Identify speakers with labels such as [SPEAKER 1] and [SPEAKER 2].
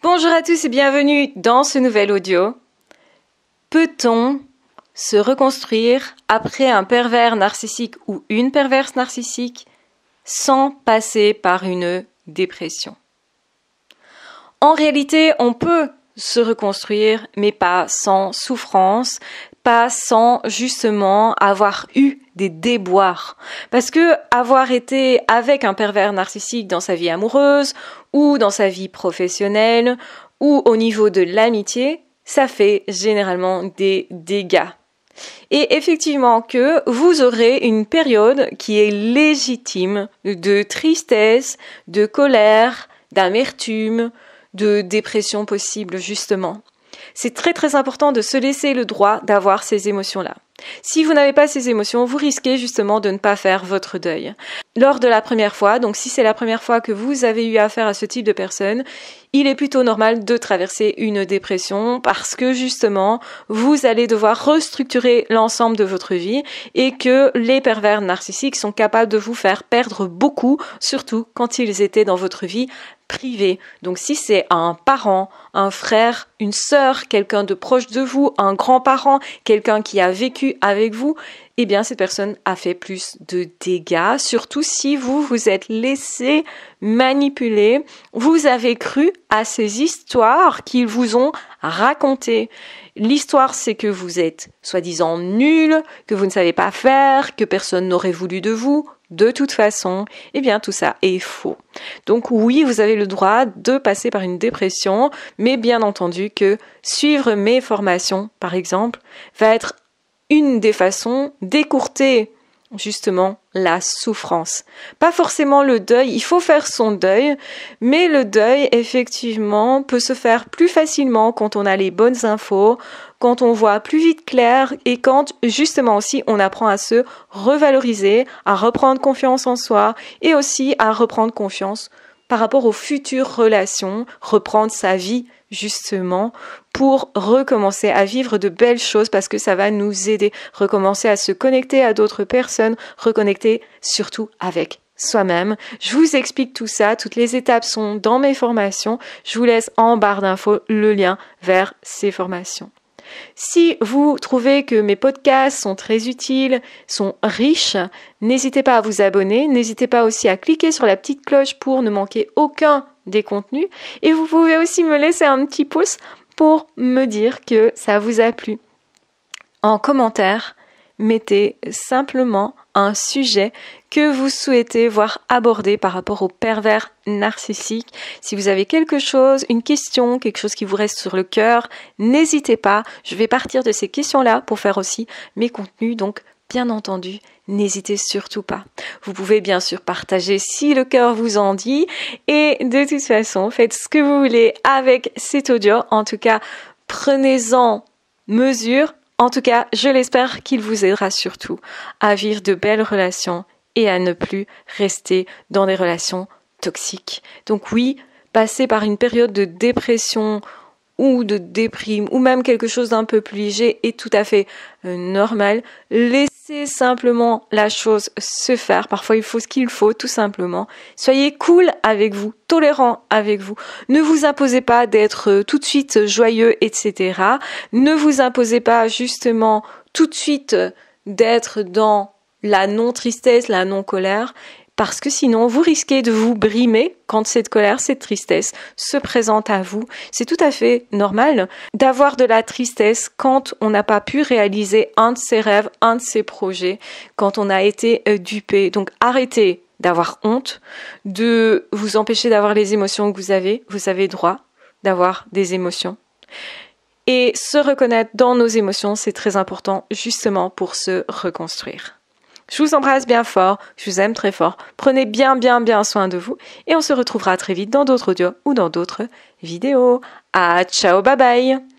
[SPEAKER 1] Bonjour à tous et bienvenue dans ce nouvel audio. Peut-on se reconstruire après un pervers narcissique ou une perverse narcissique sans passer par une dépression? En réalité, on peut se reconstruire, mais pas sans souffrance, pas sans justement avoir eu des déboires. Parce que avoir été avec un pervers narcissique dans sa vie amoureuse ou dans sa vie professionnelle ou au niveau de l'amitié, ça fait généralement des dégâts. Et effectivement que vous aurez une période qui est légitime de tristesse, de colère, d'amertume, de dépression possible justement. C'est très très important de se laisser le droit d'avoir ces émotions-là. Si vous n'avez pas ces émotions, vous risquez justement de ne pas faire votre deuil. Lors de la première fois, donc si c'est la première fois que vous avez eu affaire à ce type de personne, il est plutôt normal de traverser une dépression parce que justement, vous allez devoir restructurer l'ensemble de votre vie et que les pervers narcissiques sont capables de vous faire perdre beaucoup, surtout quand ils étaient dans votre vie privée. Donc si c'est un parent, un frère, une sœur, quelqu'un de proche de vous, un grand-parent, quelqu'un qui a vécu avec vous, eh bien cette personne a fait plus de dégâts, surtout si vous vous êtes laissé manipuler, vous avez cru à ces histoires qu'ils vous ont racontées. L'histoire, c'est que vous êtes soi-disant nul, que vous ne savez pas faire, que personne n'aurait voulu de vous. De toute façon, eh bien tout ça est faux. Donc oui, vous avez le droit de passer par une dépression, mais bien entendu que suivre mes formations, par exemple, va être une des façons d'écourter justement la souffrance. Pas forcément le deuil, il faut faire son deuil, mais le deuil, effectivement, peut se faire plus facilement quand on a les bonnes infos, quand on voit plus vite clair et quand, justement aussi, on apprend à se revaloriser, à reprendre confiance en soi et aussi à reprendre confiance par rapport aux futures relations, reprendre sa vie, justement, pour recommencer à vivre de belles choses parce que ça va nous aider, recommencer à se connecter à d'autres personnes, reconnecter surtout avec soi-même. Je vous explique tout ça, toutes les étapes sont dans mes formations. Je vous laisse en barre d'infos le lien vers ces formations. Si vous trouvez que mes podcasts sont très utiles, sont riches, n'hésitez pas à vous abonner, n'hésitez pas aussi à cliquer sur la petite cloche pour ne manquer aucun des contenus et vous pouvez aussi me laisser un petit pouce pour me dire que ça vous a plu. En commentaire, mettez simplement un sujet que vous souhaitez voir abordé par rapport aux pervers narcissiques. Si vous avez quelque chose, une question, quelque chose qui vous reste sur le cœur, n'hésitez pas. Je vais partir de ces questions-là pour faire aussi mes contenus. Donc, bien entendu, n'hésitez surtout pas. Vous pouvez bien sûr partager si le cœur vous en dit. Et de toute façon, faites ce que vous voulez avec cet audio. En tout cas, prenez-en mesure. En tout cas, je l'espère qu'il vous aidera surtout à vivre de belles relations et à ne plus rester dans des relations toxiques. Donc oui, passer par une période de dépression ou de déprime ou même quelque chose d'un peu plus léger est tout à fait normal. Laissez simplement la chose se faire. Parfois, il faut ce qu'il faut, tout simplement. Soyez cool avec vous, tolérant avec vous. Ne vous imposez pas d'être tout de suite joyeux, etc. Ne vous imposez pas justement tout de suite d'être dans la non-tristesse, la non-colère. Parce que sinon, vous risquez de vous brimer quand cette colère, cette tristesse se présente à vous. C'est tout à fait normal d'avoir de la tristesse quand on n'a pas pu réaliser un de ses rêves, un de ses projets, quand on a été dupé. Donc arrêtez d'avoir honte, de vous empêcher d'avoir les émotions que vous avez droit d'avoir des émotions. Et se reconnaître dans nos émotions, c'est très important justement pour se reconstruire. Je vous embrasse bien fort, je vous aime très fort, prenez bien soin de vous et on se retrouvera très vite dans d'autres audios ou dans d'autres vidéos. Ciao, bye bye!